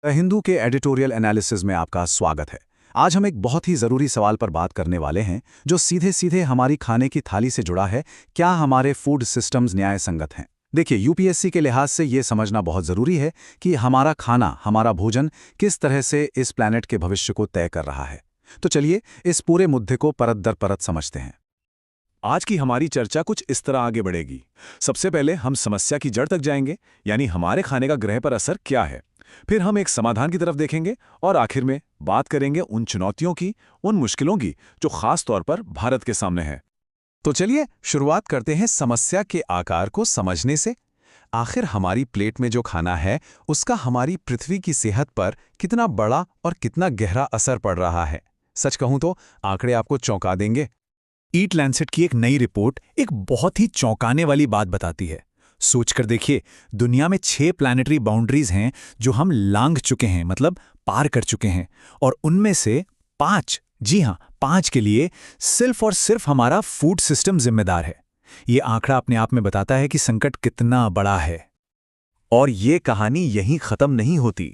हिंदू के editorial analysis में आपका स्वागत है। आज हम एक बहुत ही ज़रूरी सवाल पर बात करने वाले हैं, जो सीधे सीधे हमारी खाने की थाली से जुड़ा है। क्या हमारे फूड सिस्टम्स न्याय संगत हैं? देखिए, यूपीएससी के लिहाज से ये समझना बहुत ज़रूरी है कि हमारा खाना, हमारा भोजन किस तरह से इस प्लैनेट के भविष्य को तय कर रहा है। तो चलिए इस पूरे मुद्दे को परत दर परत समझते हैं। आज की हमारी चर्चा कुछ इस तरह आगे बढ़ेगी। सबसे पहले हम समस्या की जड़ तक जाएंगे, यानी हमारे खाने का ग्रह पर असर क्या है। फिर हम एक समाधान की तरफ देखेंगे और आखिर में बात करेंगे उन चुनौतियों की, उन मुश्किलों की जो खास तौर पर भारत के सामने है। तो चलिए शुरुआत करते हैं समस्या के आकार को समझने से। आखिर हमारी प्लेट में जो खाना है, उसका हमारी पृथ्वी की सेहत पर कितना बड़ा और कितना गहरा असर पड़ रहा है। सच कहूं तो आंकड़े आपको चौंका देंगे। ईट लैंसेट की एक नई रिपोर्ट एक बहुत ही चौंकाने वाली बात बताती है। सोचकर देखिए, दुनिया में 6 प्लैनेटरी बाउंड्रीज हैं जो हम लांघ चुके हैं, मतलब पार कर चुके हैं, और उनमें से 5, जी हां 5 के लिए सिर्फ और सिर्फ हमारा फूड सिस्टम जिम्मेदार है। ये आंकड़ा अपने आप में बताता है कि संकट कितना बड़ा है। और ये कहानी यहीं खत्म नहीं होती।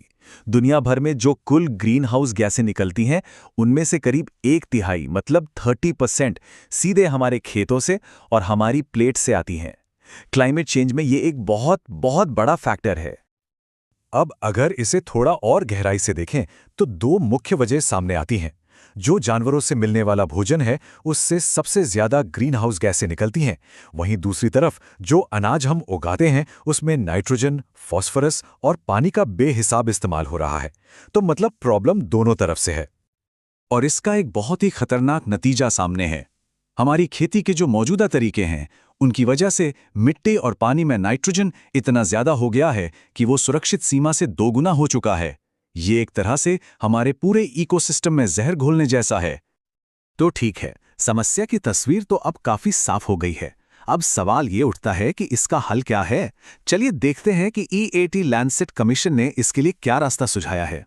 दुनिया भर में जो कुल ग्रीन हाउस गैसें निकलती हैं, उनमें से करीब 1/3 मतलब 30% सीधे हमारे खेतों से और हमारी प्लेट से आती हैं। क्लाइमेट चेंज में ये एक बहुत बहुत बड़ा फैक्टर है। अब अगर इसे थोड़ा और गहराई से देखें तो 2 मुख्य वजह सामने आती हैं। जो जानवरों से मिलने वाला भोजन है, उससे सबसे ज्यादा ग्रीन हाउस गैसें निकलती हैं। वहीं दूसरी तरफ जो अनाज हम उगाते हैं, उसमें नाइट्रोजन, फॉस्फोरस और पानी का बेहिसाब इस्तेमाल हो रहा है। तो मतलब प्रॉब्लम दोनों तरफ से है। और इसका एक बहुत ही खतरनाक नतीजा सामने है। हमारी खेती के जो मौजूदा तरीके हैं, उनकी वजह से मिट्टी और पानी में नाइट्रोजन इतना ज्यादा हो गया है कि वो सुरक्षित सीमा से 2 गुना हो चुका है। ये एक तरह से हमारे पूरे इकोसिस्टम में जहर घोलने जैसा है। तो ठीक है, समस्या की तस्वीर तो अब काफी साफ हो गई है। अब सवाल ये उठता है कि इसका हल क्या है। चलिए देखते हैं कि ईएटी लैंसेट कमीशन ने इसके लिए क्या रास्ता सुझाया है।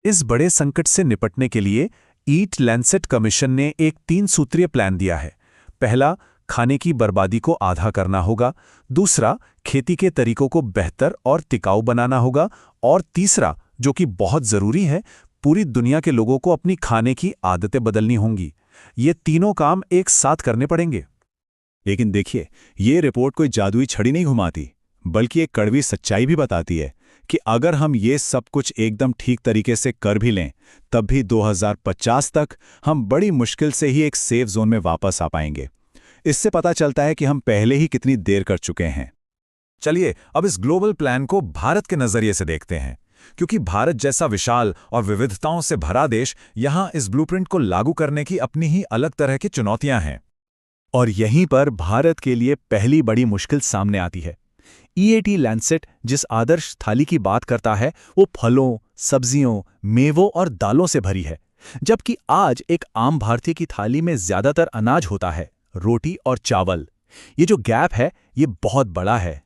इस बड़े संकट से निपटने के लिए ईट लैंसेट कमीशन ने एक 3 सूत्रीय प्लान दिया है। पहला, खाने की बर्बादी को आधा करना होगा। दूसरा, खेती के तरीकों को बेहतर और टिकाऊ बनाना होगा। और तीसरा, जो कि बहुत जरूरी है, पूरी दुनिया के लोगों को अपनी खाने की आदतें बदलनी होंगी। ये तीनों काम एक साथ करने पड़ेंगे। लेकिन देखिए, ये रिपोर्ट कोई जादुई छड़ी नहीं घुमाती, बल्कि एक कड़वी सच्चाई भी बताती है कि अगर हम ये सब कुछ एकदम ठीक तरीके से कर भी लें, तब भी 2050 तक हम बड़ी मुश्किल से ही एक सेफ जोन में वापस आ पाएंगे। इससे पता चलता है कि हम पहले ही कितनी देर कर चुके हैं। चलिए अब इस ग्लोबल प्लान को भारत के नजरिए से देखते हैं, क्योंकि भारत जैसा विशाल और विविधताओं से भरा देश, यहां इस ब्लूप्रिंट को लागू करने की अपनी ही अलग तरह की चुनौतियां हैं। और यहीं पर भारत के लिए पहली बड़ी मुश्किल सामने आती है। ईएटी लैंसेट जिस आदर्श थाली की बात करता है, वो फलों, सब्जियों, मेवों और दालों से भरी है, जबकि आज एक आम भारतीय की थाली में ज्यादातर अनाज होता है, रोटी और चावल। ये जो गैप है, ये बहुत बड़ा है।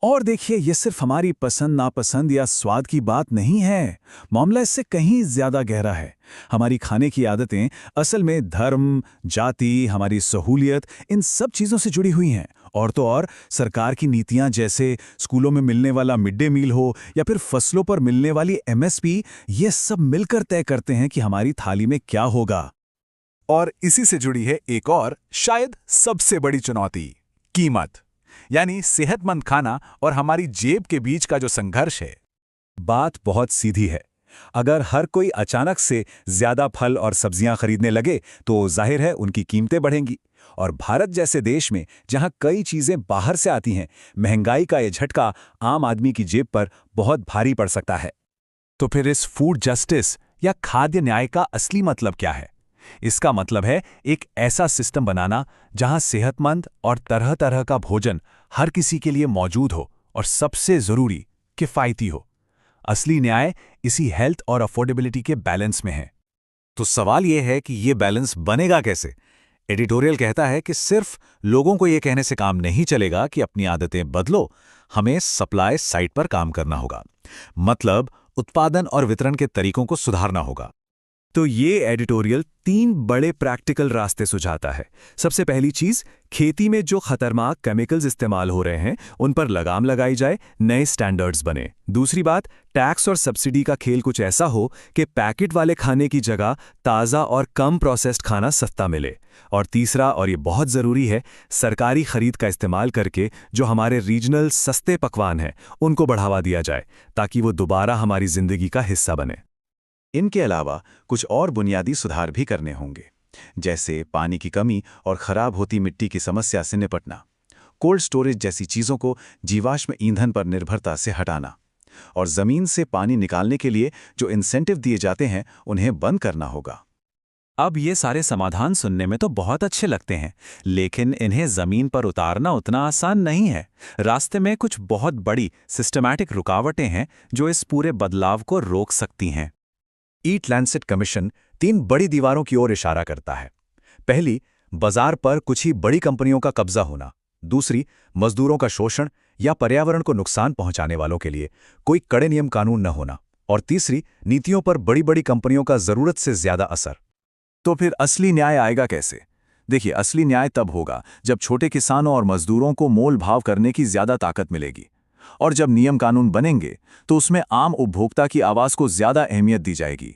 और देखिए, ये सिर्फ हमारी पसंद नापसंद या स्वाद की बात नहीं है। मामला इससे कहीं ज्यादा गहरा है। हमारी खाने की आदतें असल में धर्म, जाति, हमारी सहूलियत, इन सब चीजों से जुड़ी हुई हैं। और तो और सरकार की नीतियां, जैसे स्कूलों में मिलने वाला मिड डे मील हो या फिर फसलों पर मिलने वाली एमएसपी, ये सब मिलकर तय करते हैं कि हमारी थाली में क्या होगा। और इसी से जुड़ी है एक और, शायद सबसे बड़ी चुनौती, कीमत। यानी सेहतमंद खाना और हमारी जेब के बीच का जो संघर्ष है। बात बहुत सीधी है। अगर हर कोई अचानक से ज्यादा फल और सब्जियां खरीदने लगे, तो जाहिर है उनकी कीमतें बढ़ेंगी। और भारत जैसे देश में, जहां कई चीजें बाहर से आती हैं, महंगाई का यह झटका आम आदमी की जेब पर बहुत भारी पड़ सकता है। तो फिर इस फूड जस्टिस या खाद्य न्याय का असली मतलब क्या है? इसका मतलब है एक ऐसा सिस्टम बनाना जहां सेहतमंद और तरह तरह का भोजन हर किसी के लिए मौजूद हो, और सबसे जरूरी, किफायती हो। असली न्याय इसी हेल्थ और अफोर्डेबिलिटी के बैलेंस में है। तो सवाल यह है कि यह बैलेंस बनेगा कैसे? एडिटोरियल कहता है कि सिर्फ लोगों को यह कहने से काम नहीं चलेगा कि अपनी आदतें बदलो। हमें सप्लाई साइड पर काम करना होगा, मतलब उत्पादन और वितरण के तरीकों को सुधारना होगा। तो ये एडिटोरियल 3 बड़े प्रैक्टिकल रास्ते सुझाता है। सबसे पहली चीज, खेती में जो खतरनाक केमिकल्स इस्तेमाल हो रहे हैं उन पर लगाम लगाई जाए, नए स्टैंडर्ड्स बने। दूसरी बात, टैक्स और सब्सिडी का खेल कुछ ऐसा हो कि पैकेट वाले खाने की जगह ताज़ा और कम प्रोसेस्ड खाना सस्ता मिले। और तीसरा, और ये बहुत ज़रूरी है, सरकारी खरीद का इस्तेमाल करके जो हमारे रीजनल सस्ते पकवान हैं उनको बढ़ावा दिया जाए ताकि वो दोबारा हमारी ज़िंदगी का हिस्सा बने। इनके अलावा कुछ और बुनियादी सुधार भी करने होंगे, जैसे पानी की कमी और खराब होती मिट्टी की समस्या से निपटना, कोल्ड स्टोरेज जैसी चीज़ों को जीवाश्म ईंधन पर निर्भरता से हटाना, और ज़मीन से पानी निकालने के लिए जो इंसेंटिव दिए जाते हैं उन्हें बंद करना होगा। अब ये सारे समाधान सुनने में तो बहुत अच्छे लगते हैं, लेकिन इन्हें जमीन पर उतारना उतना आसान नहीं है। रास्ते में कुछ बहुत बड़ी सिस्टमैटिक रुकावटें हैं जो इस पूरे बदलाव को रोक सकती हैं। ईट लैंसेट कमीशन 3 बड़ी दीवारों की ओर इशारा करता है। पहली, बाजार पर कुछ ही बड़ी कंपनियों का कब्जा होना। दूसरी, मजदूरों का शोषण या पर्यावरण को नुकसान पहुंचाने वालों के लिए कोई कड़े नियम कानून न होना। और तीसरी, नीतियों पर बड़ी बड़ी कंपनियों का जरूरत से ज्यादा असर। तो फिर असली न्याय आएगा कैसे? देखिए, असली न्याय तब होगा जब छोटे किसानों और मजदूरों को मोल भाव करने की ज्यादा ताकत मिलेगी, और जब नियम कानून बनेंगे तो उसमें आम उपभोक्ता की आवाज को ज्यादा अहमियत दी जाएगी।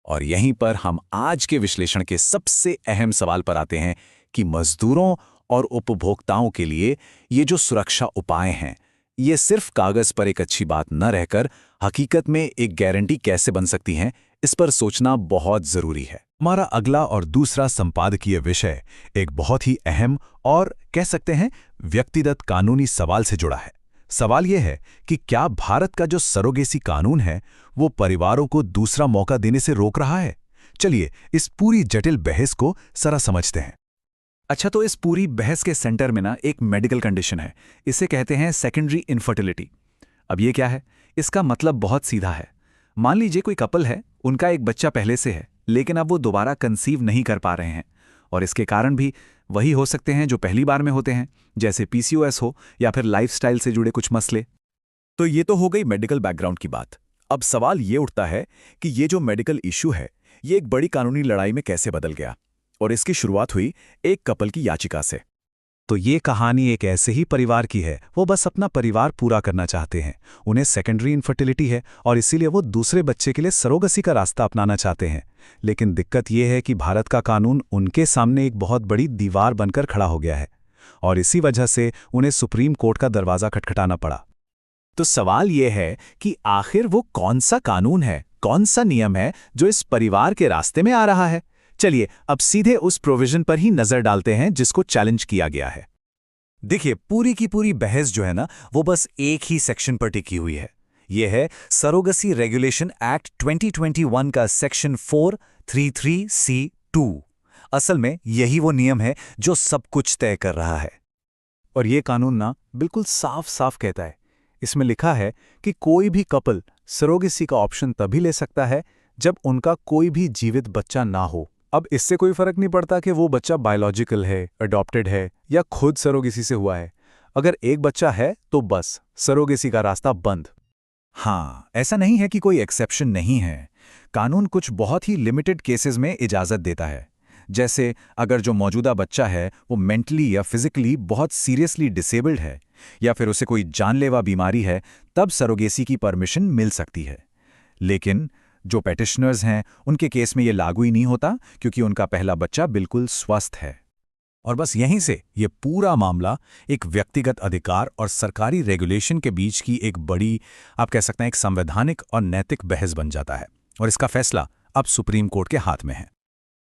और यहीं पर हम आज के विश्लेषण के सबसे अहम सवाल पर आते हैं कि मजदूरों और उपभोक्ताओं के लिए ये जो सुरक्षा उपाय हैं, ये सिर्फ कागज पर एक अच्छी बात न रहकर हकीकत में एक गारंटी कैसे बन सकती हैं, इस पर सोचना बहुत जरूरी है। हमारा अगला और दूसरा संपादकीय विषय एक बहुत ही अहम और कह सकते हैं व्यक्तिगत कानूनी सवाल से जुड़ा है। सवाल यह है कि क्या भारत का जो सरोगेसी कानून है वो परिवारों को दूसरा मौका देने से रोक रहा है? चलिए इस पूरी जटिल बहस को जरा समझते हैं। अच्छा, तो इस पूरी बहस के सेंटर में ना एक मेडिकल कंडीशन है, इसे कहते हैं सेकेंडरी इनफर्टिलिटी। अब ये क्या है? इसका मतलब बहुत सीधा है। मान लीजिए कोई कपल है, उनका एक बच्चा पहले से है, लेकिन अब वो दोबारा कंसीव नहीं कर पा रहे हैं, और इसके कारण भी वही हो सकते हैं जो पहली बार में होते हैं, जैसे पीसीओएस हो या फिर लाइफस्टाइल से जुड़े कुछ मसले। तो ये तो हो गई मेडिकल बैकग्राउंड की बात। अब सवाल ये उठता है कि ये जो मेडिकल इश्यू है ये एक बड़ी कानूनी लड़ाई में कैसे बदल गया, और इसकी शुरुआत हुई एक कपल की याचिका से। तो ये कहानी एक ऐसे ही परिवार की है, वो बस अपना परिवार पूरा करना चाहते हैं। उन्हें सेकेंडरी इनफर्टिलिटी है और इसीलिए वो दूसरे बच्चे के लिए सरोगसी का रास्ता अपनाना चाहते हैं। लेकिन दिक्कत ये है कि भारत का कानून उनके सामने एक बहुत बड़ी दीवार बनकर खड़ा हो गया है, और इसी वजह से उन्हें सुप्रीम कोर्ट का दरवाज़ा खटखटाना पड़ा। तो सवाल ये है कि आखिर वो कौन सा कानून है, कौन सा नियम है जो इस परिवार के रास्ते में आ रहा है? चलिए अब सीधे उस प्रोविजन पर ही नजर डालते हैं जिसको चैलेंज किया गया है। देखिए, पूरी की पूरी बहस जो है ना, वो बस एक ही सेक्शन पर टिकी हुई है। यह है सरोगसी रेगुलेशन एक्ट 2021 का सेक्शन 433C2। असल में यही वो नियम है जो सब कुछ तय कर रहा है। और ये कानून ना बिल्कुल साफ साफ कहता है, इसमें लिखा है कि कोई भी कपल सरोगेसी का ऑप्शन तभी ले सकता है जब उनका कोई भी जीवित बच्चा ना हो। अब इससे कोई फर्क नहीं पड़ता कि वो बच्चा बायोलॉजिकल है, अडॉप्टेड है या खुद सरोगेसी से हुआ है। अगर एक बच्चा है तो बस सरोगेसी का रास्ता बंद। हाँ, ऐसा नहीं है कि कोई एक्सेप्शन नहीं है। कानून कुछ बहुत ही लिमिटेड केसेस में इजाज़त देता है, जैसे अगर जो मौजूदा बच्चा है वो मेंटली या फिजिकली बहुत सीरियसली डिसेबल्ड है, या फिर उसे कोई जानलेवा बीमारी है, तब सरोगेसी की परमिशन मिल सकती है। लेकिन जो पेटिशनर्स हैं उनके केस में ये लागू ही नहीं होता, क्योंकि उनका पहला बच्चा बिल्कुल स्वस्थ है। और बस यहीं से ये पूरा मामला एक व्यक्तिगत अधिकार और सरकारी रेगुलेशन के बीच की एक बड़ी, आप कह सकते हैं, एक संवैधानिक और नैतिक बहस बन जाता है, और इसका फैसला अब सुप्रीम कोर्ट के हाथ में है।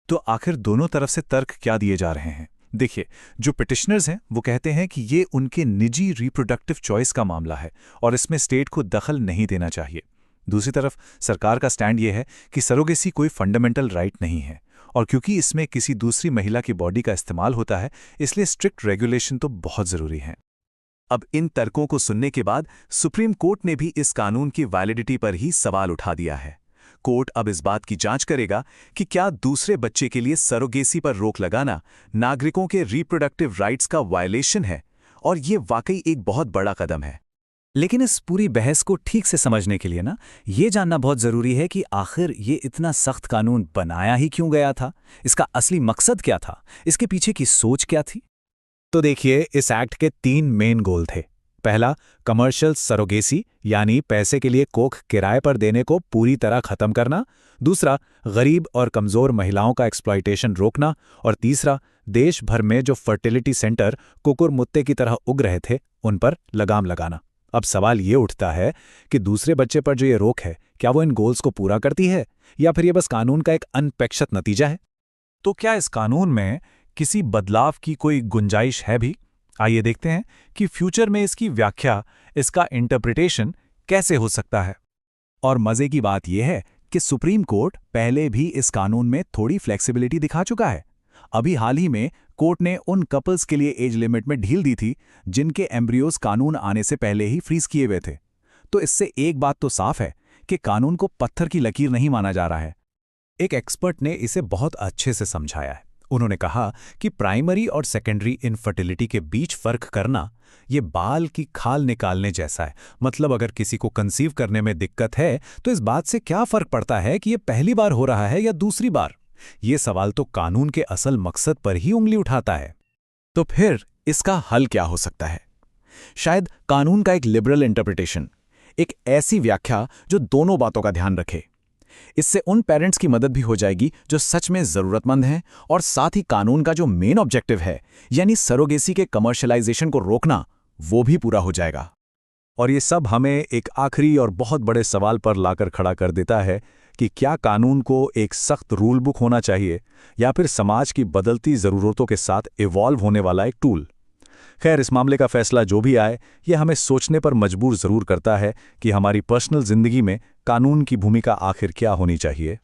तो आखिर दोनों तरफ से तर्क क्या दिए जा रहे हैं? देखिए, जो पिटिशनर्स हैं वो कहते हैं कि ये उनके निजी रिप्रोडक्टिव चॉइस का मामला है और इसमें स्टेट को दखल नहीं देना चाहिए। दूसरी तरफ सरकार का स्टैंड ये है कि सरोगेसी कोई फंडामेंटल राइट नहीं है, और क्योंकि इसमें किसी दूसरी महिला की बॉडी का इस्तेमाल होता है, इसलिए स्ट्रिक्ट रेगुलेशन तो बहुत ज़रूरी है। अब इन तर्कों को सुनने के बाद सुप्रीम कोर्ट ने भी इस कानून की वैलिडिटी पर ही सवाल उठा दिया है। कोर्ट अब इस बात की जांच करेगा कि क्या दूसरे बच्चे के लिए सरोगेसी पर रोक लगाना नागरिकों के रिप्रोडक्टिव राइट्स का वायलेशन है, और ये वाकई एक बहुत बड़ा कदम है। लेकिन इस पूरी बहस को ठीक से समझने के लिए ना ये जानना बहुत ज़रूरी है कि आखिर ये इतना सख्त कानून बनाया ही क्यों गया था, इसका असली मकसद क्या था, इसके पीछे की सोच क्या थी। तो देखिए, इस एक्ट के 3 मेन गोल थे। पहला, कमर्शियल सरोगेसी यानी पैसे के लिए कोख किराए पर देने को पूरी तरह खत्म करना। दूसरा, गरीब और कमज़ोर महिलाओं का एक्सप्लॉयटेशन रोकना। और तीसरा, देश भर में जो फर्टिलिटी सेंटर कुकुरमुत्ते की तरह उग रहे थे उन पर लगाम लगाना। अब सवाल ये उठता है कि दूसरे बच्चे पर जो ये रोक है, क्या वो इन गोल्स को पूरा करती है या फिर ये बस कानून का एक अनपेक्षित नतीजा है? तो क्या इस कानून में किसी बदलाव की कोई गुंजाइश है भी? आइए देखते हैं कि फ्यूचर में इसकी व्याख्या, इसका इंटरप्रिटेशन कैसे हो सकता है। और मज़े की बात यह है कि सुप्रीम कोर्ट पहले भी इस कानून में थोड़ी फ्लेक्सिबिलिटी दिखा चुका है। अभी हाल ही में कोर्ट ने उन कपल्स के लिए एज लिमिट में ढील दी थी जिनके एम्ब्रियोज कानून आने से पहले ही फ्रीज किए हुए थे। तो इससे एक बात तो साफ है कि कानून को पत्थर की लकीर नहीं माना जा रहा है। एक एक्सपर्ट ने इसे बहुत अच्छे से समझाया है। उन्होंने कहा कि प्राइमरी और सेकेंडरी इनफर्टिलिटी के बीच फर्क करना ये बाल की खाल निकालने जैसा है। मतलब अगर किसी को कंसीव करने में दिक्कत है तो इस बात से क्या फर्क पड़ता है कि ये पहली बार हो रहा है या दूसरी बार। ये सवाल तो कानून के असल मकसद पर ही उंगली उठाता है। तो फिर इसका हल क्या हो सकता है? शायद कानून का एक लिबरल इंटरप्रिटेशन, एक ऐसी व्याख्या जो दोनों बातों का ध्यान रखे। इससे उन पेरेंट्स की मदद भी हो जाएगी जो सच में ज़रूरतमंद हैं, और साथ ही कानून का जो मेन ऑब्जेक्टिव है यानी सरोगेसी के कमर्शलाइजेशन को रोकना, वो भी पूरा हो जाएगा। और ये सब हमें एक आखिरी और बहुत बड़े सवाल पर लाकर खड़ा कर देता है कि क्या कानून को एक सख्त रूल बुक होना चाहिए या फिर समाज की बदलती ज़रूरतों के साथ इवॉल्व होने वाला एक टूल। खैर, इस मामले का फैसला जो भी आए, ये हमें सोचने पर मजबूर ज़रूर करता है कि हमारी पर्सनल ज़िंदगी में कानून की भूमिका आखिर क्या होनी चाहिए।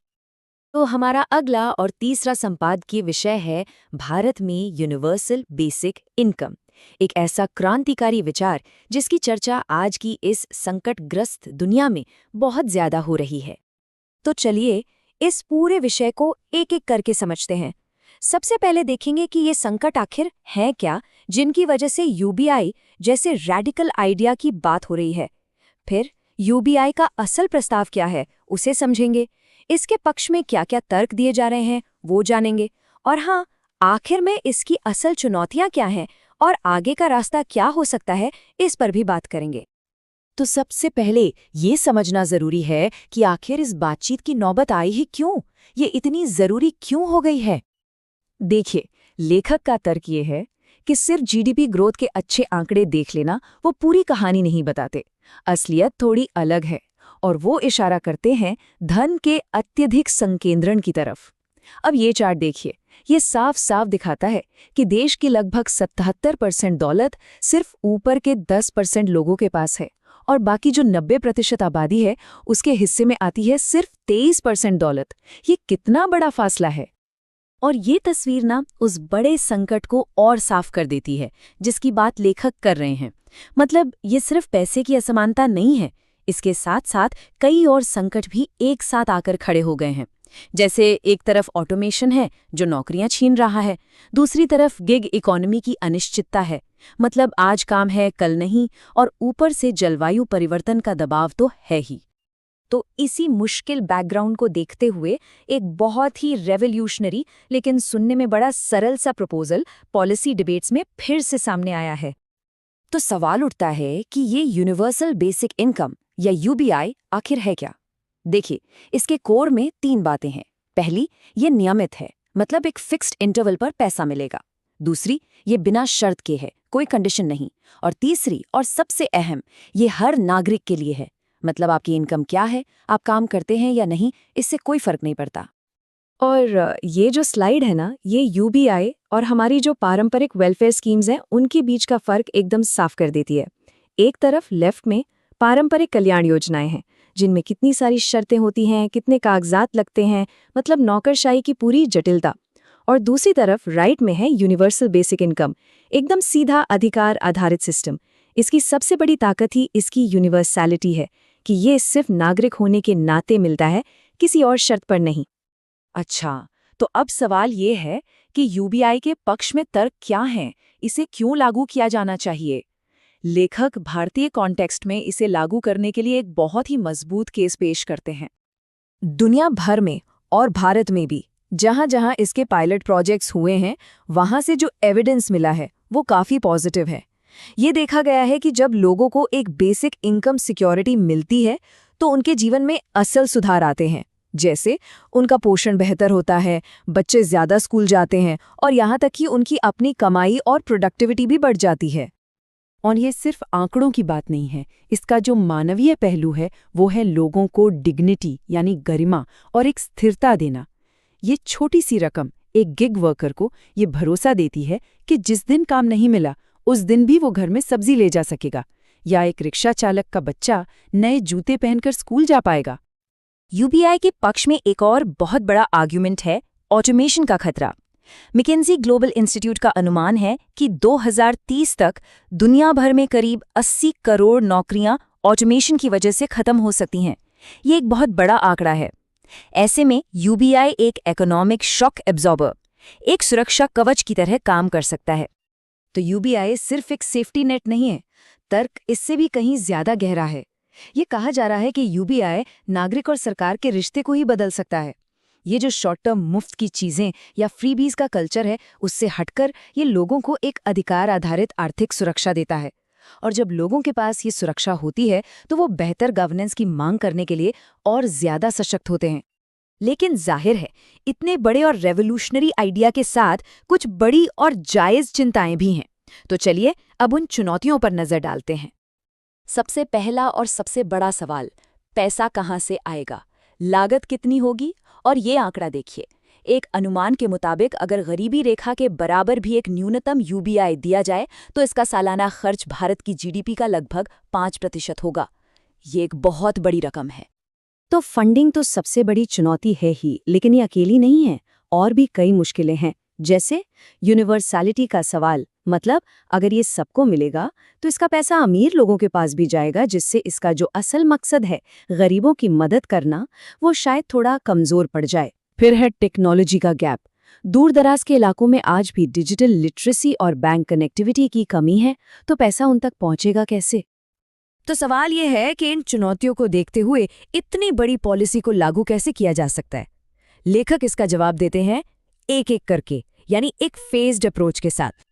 तो हमारा अगला और तीसरा संपादकीय विषय है भारत में यूनिवर्सल बेसिक इनकम, एक ऐसा क्रांतिकारी विचार जिसकी चर्चा आज की इस संकटग्रस्त दुनिया में बहुत ज्यादा हो रही है। तो चलिए इस पूरे विषय को एक एक करके समझते हैं। सबसे पहले देखेंगे कि ये संकट आखिर है क्या, जिनकी वजह से यूबीआई जैसे रैडिकल आइडिया की बात हो रही है। फिर यूबीआई का असल प्रस्ताव क्या है, उसे समझेंगे। इसके पक्ष में क्या क्या तर्क दिए जा रहे हैं वो जानेंगे। और हाँ, आखिर में इसकी असल चुनौतियां क्या हैं और आगे का रास्ता क्या हो सकता है, इस पर भी बात करेंगे। तो सबसे पहले ये समझना जरूरी है कि आखिर इस बातचीत की नौबत आई ही क्यों, ये इतनी जरूरी क्यों हो गई है। देखिए, लेखक का तर्क ये है कि सिर्फ जीडीपी ग्रोथ के अच्छे आंकड़े देख लेना वो पूरी कहानी नहीं बताते। असलियत थोड़ी अलग है और वो इशारा करते हैं धन के अत्यधिक संकेंद्रण की तरफ। अब ये चार्ट देखिए, ये साफ साफ दिखाता है कि देश की लगभग 77% दौलत सिर्फ ऊपर के 10% लोगों के पास है और बाकी जो 90% आबादी है उसके हिस्से में आती है सिर्फ 23% दौलत। ये कितना बड़ा फासला है। और ये तस्वीर ना उस बड़े संकट को और साफ कर देती है जिसकी बात लेखक कर रहे हैं। मतलब ये सिर्फ पैसे की असमानता नहीं है, इसके साथ साथ कई और संकट भी एक साथ आकर खड़े हो गए हैं। जैसे एक तरफ ऑटोमेशन है जो नौकरियां छीन रहा है, दूसरी तरफ गिग इकोनॉमी की अनिश्चितता है, मतलब आज काम है कल नहीं, और ऊपर से जलवायु परिवर्तन का दबाव तो है ही। तो इसी मुश्किल बैकग्राउंड को देखते हुए एक बहुत ही रेवोल्यूशनरी लेकिन सुनने में बड़ा सरल सा प्रपोजल पॉलिसी डिबेट्स में फिर से सामने आया है। तो सवाल उठता है कि ये यूनिवर्सल बेसिक इनकम या यूबीआई आखिर है क्या। देखिए, इसके कोर में 3 बातें हैं। पहली, ये नियमित है, मतलब एक फिक्स्ड इंटरवल पर पैसा मिलेगा। दूसरी, ये बिना शर्त के है, कोई कंडीशन नहीं। और तीसरी और सबसे अहम, ये हर नागरिक के लिए है, मतलब आपकी इनकम क्या है, आप काम करते हैं या नहीं, इससे कोई फर्क नहीं पड़ता। और ये जो स्लाइड है ना, ये यूबीआई और हमारी जो पारंपरिक वेलफेयर स्कीम्स हैं उनके बीच का फर्क एकदम साफ कर देती है। एक तरफ लेफ्ट में पारंपरिक कल्याण योजनाएं हैं जिनमें कितनी सारी शर्तें होती हैं, कितने कागजात लगते हैं, मतलब नौकरशाही की पूरी जटिलता। और दूसरी तरफ राइट में है यूनिवर्सल बेसिक इनकम, एकदम सीधा अधिकार आधारित सिस्टम। इसकी सबसे बड़ी ताकत ही इसकी यूनिवर्सैलिटी है कि ये सिर्फ नागरिक होने के नाते मिलता है, किसी और शर्त पर नहीं। अच्छा, तो अब सवाल ये है कि यूबीआई के पक्ष में तर्क क्या हैं, इसे क्यों लागू किया जाना चाहिए। लेखक भारतीय कॉन्टेक्स्ट में इसे लागू करने के लिए एक बहुत ही मजबूत केस पेश करते हैं। दुनिया भर में और भारत में भी जहां-जहां इसके पायलट प्रोजेक्ट्स हुए हैं, वहां से जो एविडेंस मिला है वो काफी पॉजिटिव है। ये देखा गया है कि जब लोगों को एक बेसिक इनकम सिक्योरिटी मिलती है तो उनके जीवन में असल सुधार आते हैं। जैसे उनका पोषण बेहतर होता है, बच्चे ज्यादा स्कूल जाते हैं और यहाँ तक कि उनकी अपनी कमाई और प्रोडक्टिविटी भी बढ़ जाती है। और ये सिर्फ आंकड़ों की बात नहीं है, इसका जो मानवीय पहलू है वो है लोगों को डिग्निटी यानी गरिमा और एक स्थिरता देना। ये छोटी सी रकम एक गिग वर्कर को ये भरोसा देती है कि जिस दिन काम नहीं मिला उस दिन भी वो घर में सब्जी ले जा सकेगा, या एक रिक्शा चालक का बच्चा नए जूते पहनकर स्कूल जा पाएगा। यूबीआई के पक्ष में एक और बहुत बड़ा आर्ग्यूमेंट है ऑटोमेशन का खतरा। मैकेंजी ग्लोबल इंस्टीट्यूट का अनुमान है कि 2030 तक दुनिया भर में करीब 80 करोड़ नौकरियां ऑटोमेशन की वजह से खत्म हो सकती हैं। ये एक बहुत बड़ा आंकड़ा है। ऐसे में यूबीआई एक इकोनॉमिक शॉक एब्जॉर्बर, एक सुरक्षा कवच की तरह काम कर सकता है। तो यूबीआई सिर्फ एक सेफ्टी नेट नहीं है, तर्क इससे भी कहीं ज्यादा गहरा है। ये कहा जा रहा है कि यूबीआई नागरिक और सरकार के रिश्ते को ही बदल सकता है। ये जो शॉर्ट टर्म मुफ्त की चीजें या फ्रीबीज का कल्चर है, उससे हटकर ये लोगों को एक अधिकार आधारित आर्थिक सुरक्षा देता है। और जब लोगों के पास ये सुरक्षा होती है तो वो बेहतर गवर्नेंस की मांग करने के लिए और ज्यादा सशक्त होते हैं। लेकिन जाहिर है, इतने बड़े और रेवोल्यूशनरी आइडिया के साथ कुछ बड़ी और जायज चिंताएं भी हैं। तो चलिए अब उन चुनौतियों पर नजर डालते हैं। सबसे पहला और सबसे बड़ा सवाल, पैसा कहाँ से आएगा, लागत कितनी होगी? और ये आंकड़ा देखिए, एक अनुमान के मुताबिक अगर गरीबी रेखा के बराबर भी एक न्यूनतम यूबीआई दिया जाए तो इसका सालाना खर्च भारत की जीडीपी का लगभग 5% होगा। ये एक बहुत बड़ी रकम है। तो फंडिंग तो सबसे बड़ी चुनौती है ही, लेकिन ये अकेली नहीं है, और भी कई मुश्किलें हैं। जैसे यूनिवर्सैलिटी का सवाल, मतलब अगर ये सबको मिलेगा तो इसका पैसा अमीर लोगों के पास भी जाएगा, जिससे इसका जो असल मकसद है गरीबों की मदद करना, वो शायद थोड़ा कमजोर पड़ जाए। फिर है टेक्नोलॉजी का गैप। दूर दराज के इलाकों में आज भी डिजिटल लिटरेसी और बैंक कनेक्टिविटी की कमी है, तो पैसा उन तक पहुंचेगा कैसे? तो सवाल ये है कि इन चुनौतियों को देखते हुए इतनी बड़ी पॉलिसी को लागू कैसे किया जा सकता है। लेखक इसका जवाब देते हैं एक एक करके, यानी एक फेज्ड अप्रोच के साथ।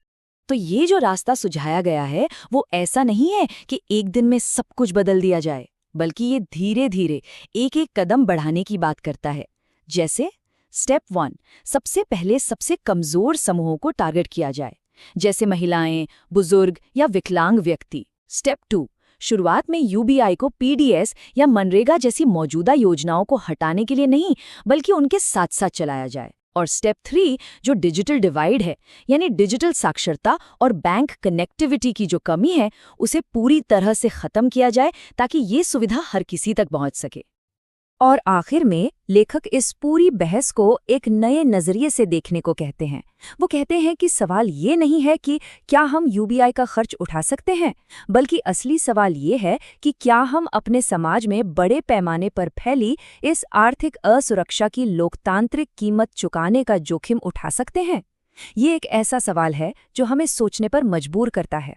तो ये जो रास्ता सुझाया गया है वो ऐसा नहीं है कि एक दिन में सब कुछ बदल दिया जाए, बल्कि ये धीरे धीरे एक एक कदम बढ़ाने की बात करता है। जैसे स्टेप 1, सबसे पहले सबसे कमजोर समूहों को टारगेट किया जाए, जैसे महिलाएं, बुजुर्ग या विकलांग व्यक्ति। स्टेप 2, शुरुआत में यूबीआई को पीडीएस या मनरेगा जैसी मौजूदा योजनाओं को हटाने के लिए नहीं, बल्कि उनके साथ साथ चलाया जाए। और स्टेप 3, जो डिजिटल डिवाइड है, यानी डिजिटल साक्षरता और बैंक कनेक्टिविटी की जो कमी है, उसे पूरी तरह से खत्म किया जाए ताकि ये सुविधा हर किसी तक पहुंच सके। और आखिर में लेखक इस पूरी बहस को एक नए नजरिए से देखने को कहते हैं। वो कहते हैं कि सवाल ये नहीं है कि क्या हम यूबीआई का खर्च उठा सकते हैं, बल्कि असली सवाल ये है कि क्या हम अपने समाज में बड़े पैमाने पर फैली इस आर्थिक असुरक्षा की लोकतांत्रिक कीमत चुकाने का जोखिम उठा सकते हैं। ये एक ऐसा सवाल है जो हमें सोचने पर मजबूर करता है।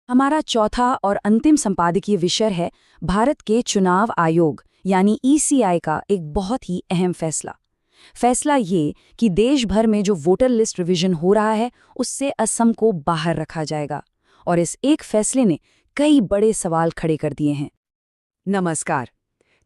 हमारा चौथा और अंतिम संपादकीय विषय है भारत के चुनाव आयोग यानी ईसीआई का एक बहुत ही अहम फैसला ये कि देश भर में जो वोटर लिस्ट रिवीजन हो रहा है उससे असम को बाहर रखा जाएगा। और इस एक फैसले ने कई बड़े सवाल खड़े कर दिए हैं। नमस्कार।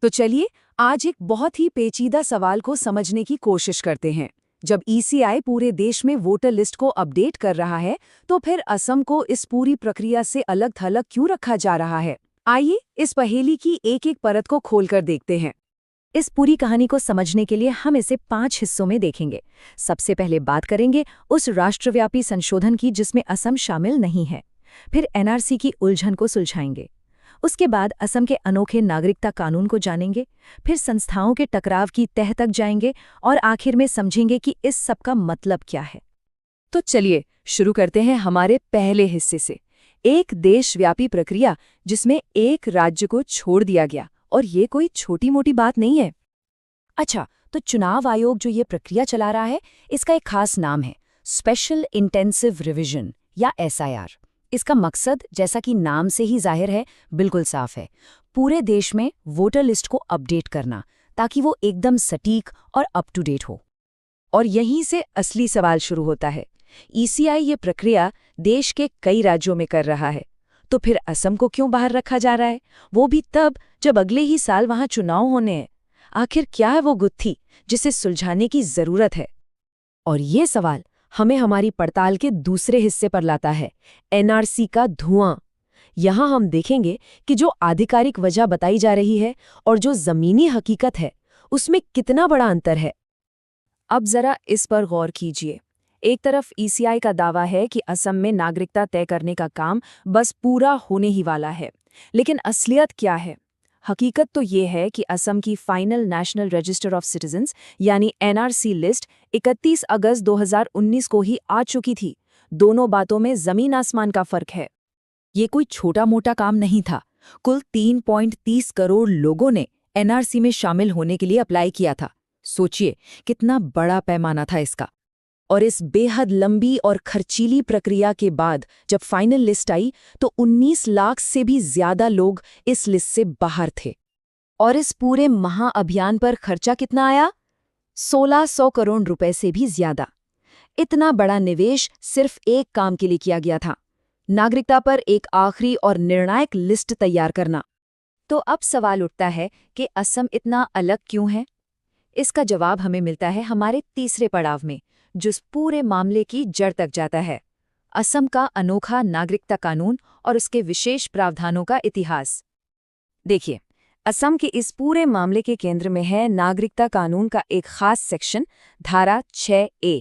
तो चलिए आज एक बहुत ही पेचीदा सवाल को समझने की कोशिश करते हैं। जब ईसीआई पूरे देश में वोटर लिस्ट को अपडेट कर रहा है तो फिर असम को इस पूरी प्रक्रिया से अलग थलग क्यों रखा जा रहा है? आइए इस पहेली की एक एक परत को खोलकर देखते हैं। इस पूरी कहानी को समझने के लिए हम इसे 5 हिस्सों में देखेंगे। सबसे पहले बात करेंगे उस राष्ट्रव्यापी संशोधन की जिसमें असम शामिल नहीं है। फिर एनआरसी की उलझन को सुलझाएंगे। उसके बाद असम के अनोखे नागरिकता कानून को जानेंगे। फिर संस्थाओं के टकराव की तह तक जाएंगे और आखिर में समझेंगे कि इस सब का मतलब क्या है। तो चलिए शुरू करते हैं हमारे पहले हिस्से से, एक देशव्यापी प्रक्रिया जिसमें एक राज्य को छोड़ दिया गया। और ये कोई छोटी मोटी बात नहीं है। अच्छा, तो चुनाव आयोग जो ये प्रक्रिया चला रहा है, इसका एक खास नाम है स्पेशल इंटेंसिव रिवीजन या एसआईआर। इसका मकसद, जैसा कि नाम से ही जाहिर है, बिल्कुल साफ है। पूरे देश में वोटर लिस्ट को अपडेट करना, ताकि वो एकदम सटीक और अप टू डेट हो। और यहीं से असली सवाल शुरू होता है। ईसीआई ये प्रक्रिया देश के कई राज्यों में कर रहा है, तो फिर असम को क्यों बाहर रखा जा रहा है, वो भी तब जब अगले ही साल वहां चुनाव होने हैं? आखिर क्या है वो गुत्थी जिसे सुलझाने की जरूरत है? और ये सवाल हमें हमारी पड़ताल के दूसरे हिस्से पर लाता है, एनआरसी का धुआं। यहां हम देखेंगे कि जो आधिकारिक वजह बताई जा रही है और जो जमीनी हकीकत है, उसमें कितना बड़ा अंतर है। अब जरा इस पर गौर कीजिए। एक तरफ ईसीआई का दावा है कि असम में नागरिकता तय करने का काम बस पूरा होने ही वाला है, लेकिन असलियत क्या है? हकीकत तो ये है कि असम की final national register of citizens यानी एनआरसी लिस्ट 31 अगस्त 2019 को ही आ चुकी थी। दोनों बातों में जमीन आसमान का फर्क है। ये कोई छोटा मोटा काम नहीं था। कुल 3.30 करोड़ लोगों ने एनआरसी में शामिल होने के लिए अप्लाई किया था। सोचिए कितना बड़ा पैमाना था इसका। और इस बेहद लंबी और खर्चीली प्रक्रिया के बाद जब फाइनल लिस्ट आई तो 19 लाख से भी ज्यादा लोग इस लिस्ट से बाहर थे। और इस पूरे महाअभियान पर खर्चा कितना आया? 1600 करोड़ रुपए से भी ज्यादा। इतना बड़ा निवेश सिर्फ एक काम के लिए किया गया था, नागरिकता पर एक आखिरी और निर्णायक लिस्ट तैयार करना। तो अब सवाल उठता है कि असम इतना अलग क्यों है? इसका जवाब हमें मिलता है हमारे तीसरे पड़ाव में, जो इस पूरे मामले की जड़ तक जाता है। असम का अनोखा नागरिकता कानून और उसके विशेष प्रावधानों का इतिहास। देखिए, असम के इस पूरे मामले के केंद्र में है नागरिकता कानून का एक खास सेक्शन, धारा 6A।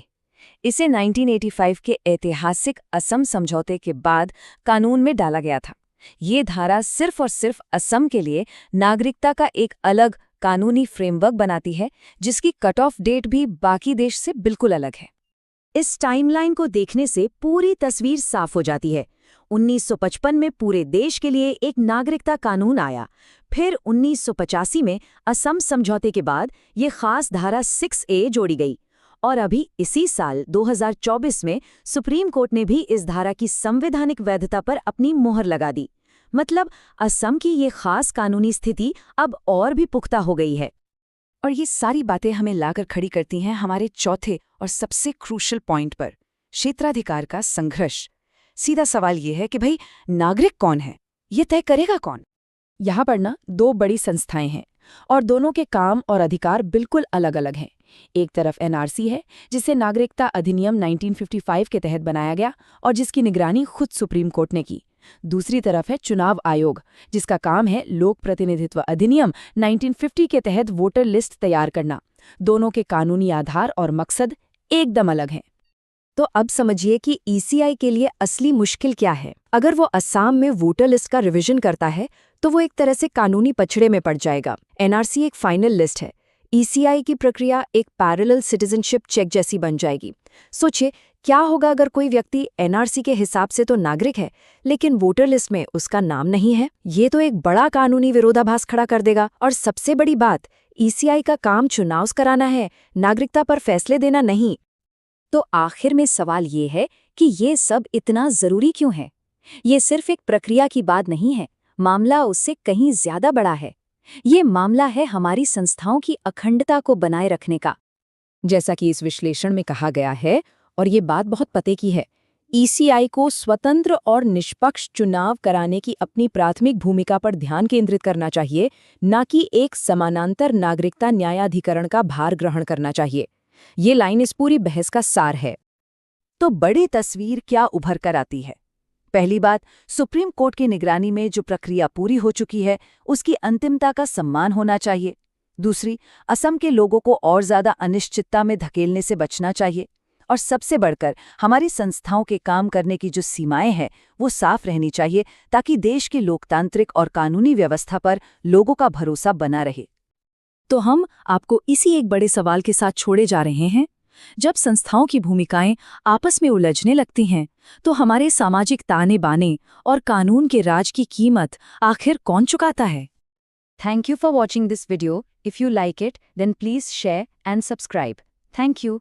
इसे 1985 के ऐतिहासिक असम समझौते के बाद कानून में डाला गया था। ये धारा सिर्फ और सिर्फ असम के लिए नागरिकता का एक अलग कानूनी फ्रेमवर्क बनाती है, जिसकी कट ऑफ डेट भी बाकी देश से बिल्कुल अलग है। इस टाइमलाइन को देखने से पूरी तस्वीर साफ हो जाती है। 1955 में पूरे देश के लिए एक नागरिकता कानून आया। फिर 1985 में असम समझौते के बाद ये खास धारा 6A जोड़ी गई। और अभी इसी साल 2024 में सुप्रीम कोर्ट ने भी इस धारा की संवैधानिक वैधता पर अपनी मोहर लगा दी। मतलब असम की ये खास कानूनी स्थिति अब और भी पुख्ता हो गई है। और ये सारी बातें हमें लाकर खड़ी करती हैं हमारे चौथे और सबसे क्रूशल पॉइंट पर, क्षेत्राधिकार का संघर्ष। सीधा सवाल ये है कि भाई नागरिक कौन है, ये तय करेगा कौन? यहाँ पर ना दो बड़ी संस्थाएं हैं और दोनों के काम और अधिकार बिल्कुल अलग अलग हैं। एक तरफ एनआरसी है, जिसे नागरिकता अधिनियम 1955 के तहत बनाया गया और जिसकी निगरानी खुद सुप्रीम कोर्ट ने की। दूसरी तरफ है चुनाव आयोग, जिसका काम है लोक प्रतिनिधित्व अधिनियम 1950 के तहत वोटर लिस्ट तैयार करना। दोनों के कानूनी आधार और मकसद एकदम अलग हैं। तो अब समझिए कि ईसीआई के लिए असली मुश्किल क्या है। अगर वो असम में वोटर लिस्ट का रिवीजन करता है तो वो एक तरह से कानूनी पछड़े में पड़ जाएगा। एनआरसी एक फाइनल लिस्ट है, ईसीआई की प्रक्रिया एक पैरेलल सिटीजनशिप चेक जैसी बन जाएगी। सोचिए क्या होगा अगर कोई व्यक्ति एनआरसी के हिसाब से तो नागरिक है, लेकिन वोटर लिस्ट में उसका नाम नहीं है। ये तो एक बड़ा कानूनी विरोधाभास खड़ा कर देगा। और सबसे बड़ी बात, ईसीआई का काम चुनाव कराना है, नागरिकता पर फैसले देना नहीं। तो आखिर में सवाल ये है कि ये सब इतना जरूरी क्यों है? ये सिर्फ एक प्रक्रिया की बात नहीं है, मामला उससे कहीं ज्यादा बड़ा है। ये मामला है हमारी संस्थाओं की अखंडता को बनाए रखने का। जैसा कि इस विश्लेषण में कहा गया है, और ये बात बहुत पते की है, ईसीआई को स्वतंत्र और निष्पक्ष चुनाव कराने की अपनी प्राथमिक भूमिका पर ध्यान केंद्रित करना चाहिए, न कि एक समानांतर नागरिकता न्यायाधिकरण का भार ग्रहण करना चाहिए। ये लाइन इस पूरी बहस का सार है। तो बड़ी तस्वीर क्या उभर कर आती है? पहली बात, सुप्रीम कोर्ट की निगरानी में जो प्रक्रिया पूरी हो चुकी है, उसकी अंतिमता का सम्मान होना चाहिए। दूसरी, असम के लोगों को और ज्यादा अनिश्चितता में धकेलने से बचना चाहिए। और सबसे बढ़कर हमारी संस्थाओं के काम करने की जो सीमाएं हैं, वो साफ रहनी चाहिए, ताकि देश की लोकतांत्रिक और कानूनी व्यवस्था पर लोगों का भरोसा बना रहे। तो हम आपको इसी एक बड़े सवाल के साथ छोड़े जा रहे हैं। जब संस्थाओं की भूमिकाएं आपस में उलझने लगती हैं, तो हमारे सामाजिक ताने बाने और कानून के राज की कीमत आखिर कौन चुकाता है? Thank you for watching this video. If you like it, then please share and subscribe. Thank you.